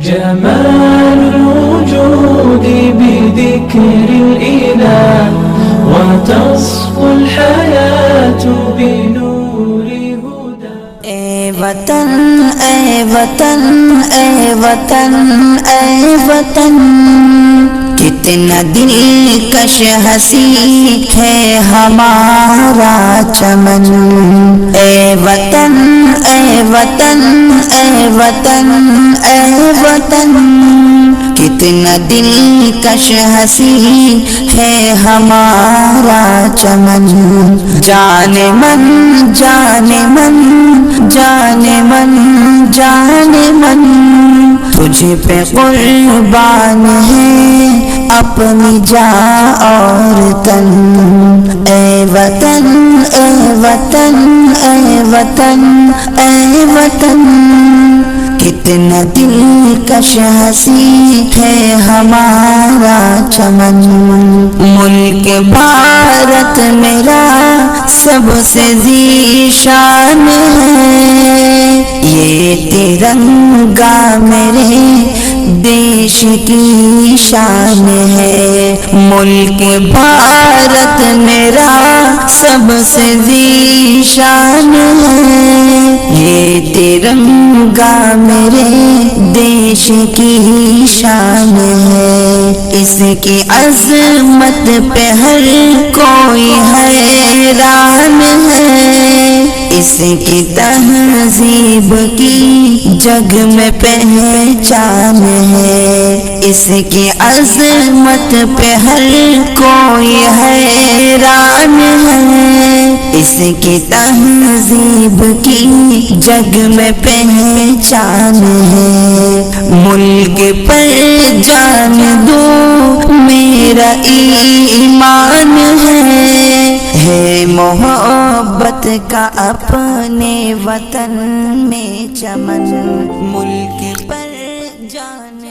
جمال الوجود بذكر الإله وتصفو الحياة بنور هدى. اے وطن اے وطن اے وطن اے وطن، کتنا دلکش ہنسی ہے ہمارا چمن. اے وطن اے وطن اے وطن اے وطن، کتنا دلکش ہنسی ہے ہمارا چمن. جان من جان من جان من جان من، تجھ پہ قربان ہے اپنی جاں اور تن. اے وطن اے وطن اے وطن اے وطن، کتنا دلکش ہنسی ہے ہمارا چمن. ملک بھارت میرا سب سے ذیشان ہے، یہ ترنگا میرے دیش کی شان ہے. ملک بھارت میرا سب سے ذیشان ہے، یہ ترنگا میرے دیش کی شان ہے. اس کی عظمت پہ ہر کوئی حیران ہے، اس کی تہذیب کی جگ میں پہچان ہے. اس کی عظمت پہ ہر کوئی حیران ہے، اس کی تہذیب کی جگ میں پہچان ہے. ملک پر جان دو میرا ایمان ہے محبت کا اپنے وطن میں چمن. ملک پر جان